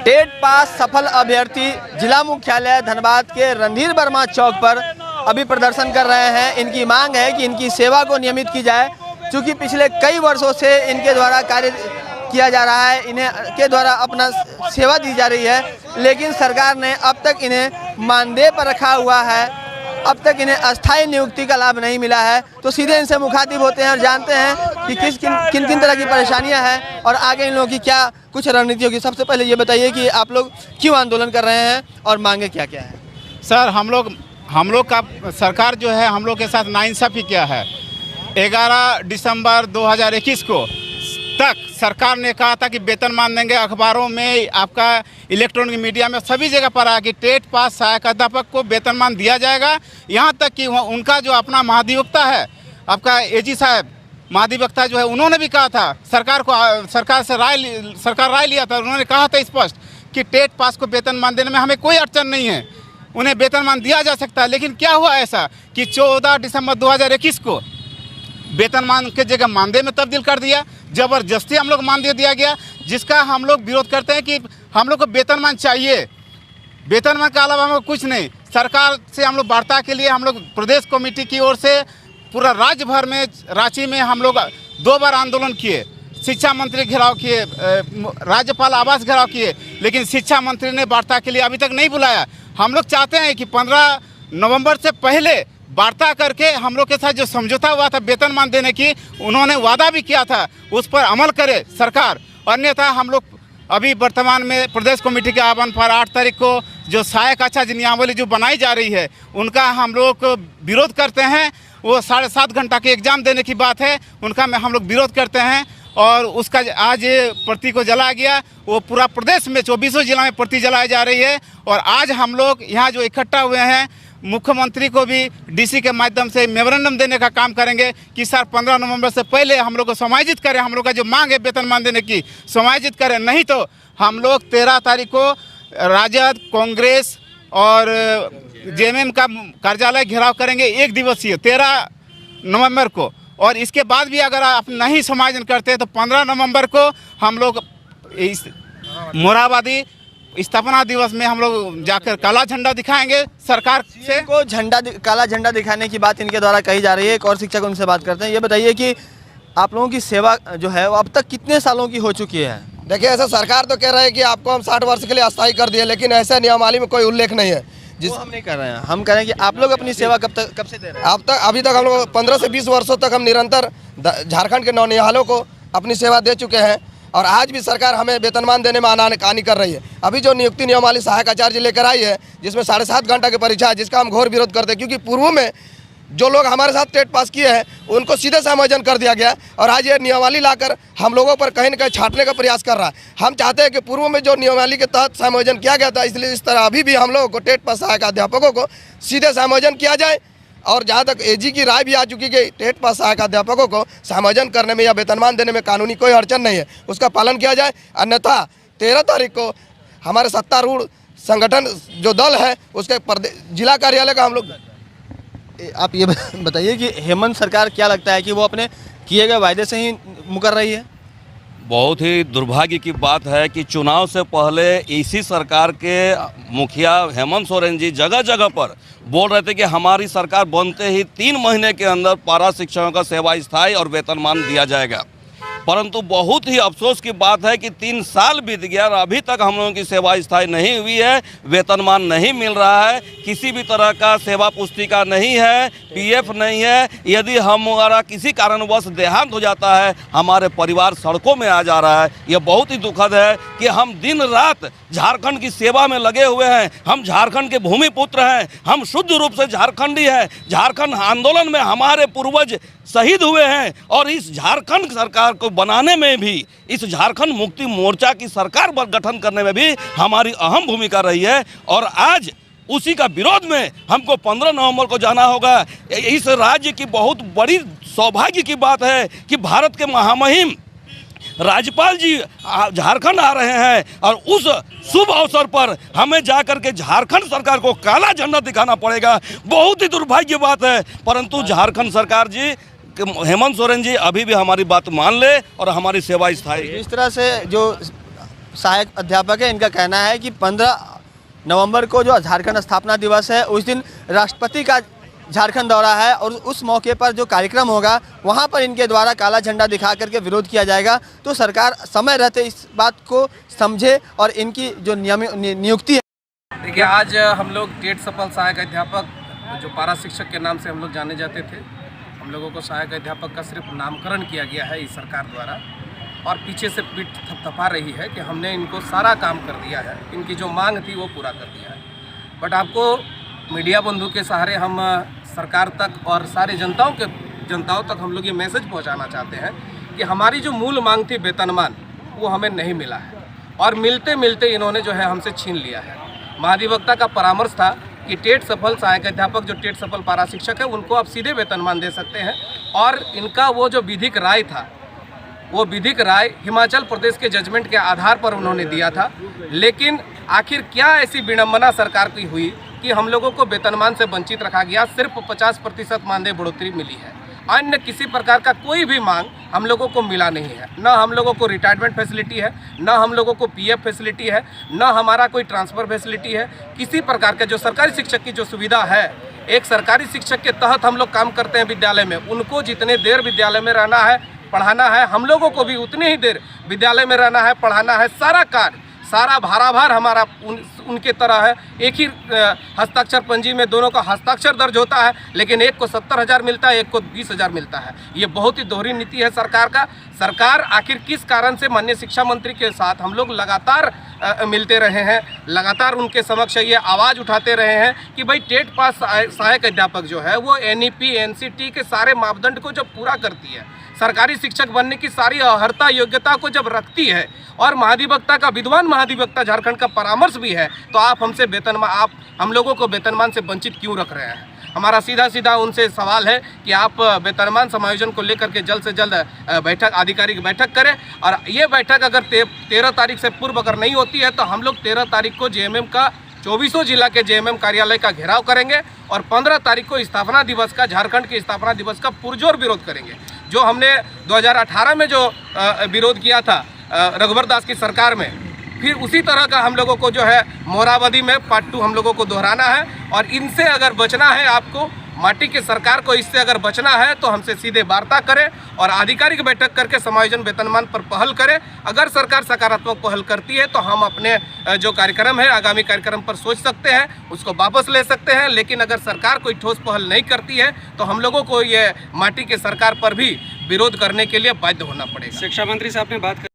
TET pass सफल अभ्यर्थी जिला मुख्यालय धनबाद के रणधीर वर्मा चौक पर अभी प्रदर्शन कर रहे हैं। इनकी मांग है कि इनकी सेवा को नियमित की जाए, क्योंकि पिछले कई वर्षों से इनके द्वारा कार्य किया जा रहा है, इन्हें के द्वारा अपना सेवा दी जा रही है, लेकिन सरकार ने अब तक इन्हें मानदेय पर रखा हुआ है, अब तक इन्हें अस्थायी नियुक्ति का लाभ नहीं मिला है। तो सीधे इनसे मुखातिब होते हैं और जानते हैं कि किन किन तरह की परेशानियां हैं और आगे इन लोगों की क्या कुछ रणनीति होगी। सबसे पहले ये बताइए कि आप लोग क्यों आंदोलन कर रहे हैं और मांगे क्या क्या है। सर, हम लोग का सरकार जो है हम लोग के साथ नाइंसाफ़ी किया है। 11 दिसंबर 2021 को तक सरकार ने कहा था कि वेतनमान देंगे। अखबारों में, आपका इलेक्ट्रॉनिक मीडिया में सभी जगह पर आया कि टेट पास सहायक अध्यापक को वेतनमान दिया जाएगा। यहाँ तक कि उनका जो अपना महाधिवक्ता है, आपका एजी साहब महाधिवक्ता जो है, उन्होंने भी कहा था सरकार से राय लिया था। उन्होंने कहा था स्पष्ट कि टेट पास को वेतनमान देने में हमें कोई अड़चन नहीं है, उन्हें वेतनमान दिया जा सकता है। लेकिन क्या हुआ ऐसा कि 14 दिसंबर 2021 को वेतनमान के जगह मानदेय में तब्दील कर दिया। ज़बरदस्ती हम लोग मानदेय दिया गया, जिसका हम लोग विरोध करते हैं कि हम लोग को वेतनमान चाहिए। वेतनमान के अलावा हमें कुछ नहीं। सरकार से हम लोग वार्ता के लिए हम लोग प्रदेश कमेटी की ओर से पूरा राज्य भर में, रांची में हम लोग 2 बार आंदोलन किए। शिक्षा मंत्री घेराव किए, राज्यपाल आवास घेराव किए, लेकिन शिक्षा मंत्री ने वार्ता के लिए अभी तक नहीं बुलाया। हम लोग चाहते हैं कि 15 नवंबर से पहले वार्ता करके हम लोग के साथ जो समझौता हुआ था वेतनमान देने की, उन्होंने वादा भी किया था, उस पर अमल करे सरकार। अन्यथा हम लोग अभी वर्तमान में प्रदेश कमेटी के आह्वान पर 8 तारीख को जो सहायक आचार्य नियमावली जो बनाई जा रही है, उनका हम लोग विरोध करते हैं। वो 7.5 घंटा के एग्ज़ाम देने की बात है, उनका हम लोग विरोध करते हैं। और उसका आज प्रति को जलाया गया। वो पूरा प्रदेश में 24 जिला में प्रति जलाई जा रही है। और आज हम लोग यहाँ जो इकट्ठा हुए हैं, मुख्यमंत्री को भी डीसी के माध्यम से मेमोरेंडम देने का काम करेंगे कि सर 15 नवंबर से पहले हम लोग को समायोजित करें, हम लोग का जो मांग है वेतनमान देने की समायोजित करें। नहीं तो हम लोग 13 तारीख को राजद, कांग्रेस और जेएमएम का कार्यालय घेराव करेंगे, 1 दिवसीय 13 नवंबर को। और इसके बाद भी अगर आप नहीं समायोजन करते तो 15 नवंबर को हम लोग इस मोरहाबादी स्थापना दिवस में हम लोग जाकर काला झंडा दिखाएंगे सरकार से। को काला झंडा दिखाने की बात इनके द्वारा कही जा रही है। एक और शिक्षक उनसे बात करते हैं। ये बताइए कि आप लोगों की सेवा जो है वो अब तक कितने सालों की हो चुकी है। देखिए, ऐसा सरकार तो कह रही है कि आपको हम 60 वर्ष के लिए अस्थायी कर दिए, लेकिन ऐसे नियमावली में कोई उल्लेख नहीं है। जिस हम नहीं कर रहे हैं, हम कह रहे हैं कि आप लोग अपनी सेवा कब से दे रहे हैं। अभी तक हम लोग 15 से 20 वर्षों तक हम निरंतर झारखंड के नौनिहालों को अपनी सेवा दे चुके हैं। और आज भी सरकार हमें वेतनमान देने में आनाकानी कर रही है। अभी जो नियुक्ति नियमावली सहायक आचार्य लेकर आई है, जिसमें 7.5 घंटा की परीक्षा है, जिसका हम घोर विरोध करते हैं, क्योंकि पूर्व में जो लोग हमारे साथ टेट पास किए हैं उनको सीधे समायोजन कर दिया गया और आज ये नियमावली लाकर हम लोगों पर कहीं न कहीं छांटने का प्रयास कर रहा है। हम चाहते हैं कि पूर्व में जो नियमावली के तहत समायोजन किया गया था, इसलिए इस तरह अभी भी हम लोगों को टेट पास सहायक अध्यापकों को सीधे समायोजन किया जाए। और जहाँ तक एजी की राय भी आ चुकी कि टेट पास सहायक अध्यापकों को समायोजन करने में या वेतनमान देने में कानूनी कोई अड़चन नहीं है, उसका पालन किया जाए। अन्यथा 13 तारीख को हमारे सत्तारूढ़ संगठन जो दल है उसके जिला कार्यालय का हम लोग। आप ये बताइए कि हेमंत सरकार क्या लगता है कि वो अपने किए गए वायदे से ही मुकर रही है। बहुत ही दुर्भाग्य की बात है कि चुनाव से पहले इसी सरकार के मुखिया हेमंत सोरेन जी जगह जगह पर बोल रहे थे कि हमारी सरकार बनते ही 3 महीने के अंदर पारा शिक्षकों का सेवा स्थायी और वेतनमान दिया जाएगा। परंतु बहुत ही अफसोस की बात है कि 3 साल बीत गया और अभी तक हम लोगों की सेवा स्थायी नहीं हुई है, वेतनमान नहीं मिल रहा है, किसी भी तरह का सेवा पुस्तिका नहीं है, पीएफ नहीं है। यदि हमारा किसी कारणवश देहांत हो जाता है, हमारे परिवार सड़कों में आ जा रहा है। यह बहुत ही दुखद है कि हम दिन रात झारखंड की सेवा में लगे हुए हैं। हम झारखंड के भूमि पुत्र हैं, हम शुद्ध रूप से झारखंडी हैं। झारखंड आंदोलन में हमारे पूर्वज शहीद हुए हैं और इस झारखंड सरकार को बनाने में भी, इस झारखंड मुक्ति मोर्चा की सरकार गठन करने में भी हमारी अहम भूमिका रही है। और आज उसी का विरोध में हमको 15 नवंबर को जाना होगा। इस राज्य की बहुत बड़ी सौभाग्य की बात है कि भारत के महामहिम राज्यपाल जी झारखंड आ रहे हैं और उस शुभ अवसर पर हमें जाकर के झारखंड सरकार को काला झंडा दिखाना पड़ेगा। बहुत ही दुर्भाग्य बात है, परंतु झारखंड सरकार जी, हेमंत सोरेन जी अभी भी हमारी बात मान ले और हमारी सेवा स्थायी। इस तरह से जो सहायक अध्यापक है। इनका कहना है कि 15 नवंबर को जो झारखंड स्थापना दिवस है उस दिन राष्ट्रपति का झारखंड दौरा है और उस मौके पर जो कार्यक्रम होगा वहां पर इनके द्वारा काला झंडा दिखा करके विरोध किया जाएगा। तो सरकार समय रहते इस बात को समझे और इनकी जो नियुक्ति है। देखिए, आज हम लोग टेट सफल सहायक अध्यापक जो पारा शिक्षक के नाम से हम लोग जाने जाते थे, हम लोगों को सहायक अध्यापक का सिर्फ नामकरण किया गया है इस सरकार द्वारा और पीछे से पीठ थपथपा रही है कि हमने इनको सारा काम कर दिया है, इनकी जो मांग थी वो पूरा कर दिया है। बट आपको मीडिया बंधु के सहारे हम सरकार तक और सारे जनताओं तक हम लोग ये मैसेज पहुंचाना चाहते हैं कि हमारी जो मूल मांग थी वेतनमान, वो हमें नहीं मिला है और मिलते मिलते इन्होंने जो है हमसे छीन लिया है। महाधिवक्ता का परामर्श था कि टेट सफल सहायक अध्यापक जो टेट सफल पारा शिक्षक है उनको आप सीधे वेतनमान दे सकते हैं और इनका वो जो विधिक राय था, वो विधिक राय हिमाचल प्रदेश के जजमेंट के आधार पर उन्होंने दिया था। लेकिन आखिर क्या ऐसी विडंबना सरकार की हुई कि हम लोगों को वेतनमान से वंचित रखा गया, सिर्फ 50% मानदेय बढ़ोतरी मिली है, अन्य किसी प्रकार का कोई भी मांग हम लोगों को मिला नहीं है। न हम लोगों को रिटायरमेंट फैसिलिटी है, न हम लोगों को पीएफ फैसिलिटी है, न हमारा कोई ट्रांसफ़र फैसिलिटी है। किसी प्रकार का जो सरकारी शिक्षक की जो सुविधा है, एक सरकारी शिक्षक के तहत हम लोग काम करते हैं विद्यालय में, उनको जितने देर विद्यालय में रहना है, पढ़ाना है, हम लोगों को भी उतनी ही देर विद्यालय में रहना है, पढ़ाना है। सारा कार्य, सारा भाराभार हमारा उनके तरह है। एक ही हस्ताक्षर पंजी में दोनों का हस्ताक्षर दर्ज होता है, लेकिन एक को 70,000 मिलता है, एक को 20,000 मिलता है। ये बहुत ही दोहरी नीति है सरकार का। सरकार आखिर किस कारण से माननीय शिक्षा मंत्री के साथ हम लोग लगातार मिलते रहे हैं, लगातार उनके समक्ष ये आवाज़ उठाते रहे हैं कि भाई टेट पास सहायक अध्यापक जो है वो NEP NCT के सारे मापदंड को जब पूरा करती है, सरकारी शिक्षक बनने की सारी अर्हता योग्यता को जब रखती है और महाधिवक्ता का, विद्वान महाधिवक्ता झारखंड का परामर्श भी है, तो आप हमसे आप हम लोगों को वेतनमान से वंचित क्यों रख रहे हैं? हमारा सीधा उनसे सवाल है कि आप वेतनमान समायोजन को लेकर के जल्द से जल्द आधिकारिक बैठक करें और ये बैठक अगर 13 तारीख से पूर्व अगर नहीं होती है तो हम लोग 13 तारीख को JMM का 24 जिला के JMM कार्यालय का घेराव करेंगे और 15 तारीख को स्थापना दिवस का, झारखंड के स्थापना दिवस का पुरजोर विरोध करेंगे। जो हमने 2018 में जो विरोध किया था रघुवर दास की सरकार में, फिर उसी तरह का हम लोगों को जो है मोरावदी में पार्ट 2 हम लोगों को दोहराना है और इनसे अगर बचना है, आपको माटी की सरकार को इससे अगर बचना है तो हमसे सीधे वार्ता करें और आधिकारिक बैठक करके समायोजन वेतनमान पर पहल करें। अगर सरकार सकारात्मक पहल करती है तो हम अपने जो कार्यक्रम है, आगामी कार्यक्रम पर सोच सकते हैं, उसको वापस ले सकते हैं। लेकिन अगर सरकार कोई ठोस पहल नहीं करती है तो हम लोगों को ये माटी की सरकार पर भी विरोध करने के लिए बाध्य होना पड़ेगा। शिक्षा मंत्री से आपने बात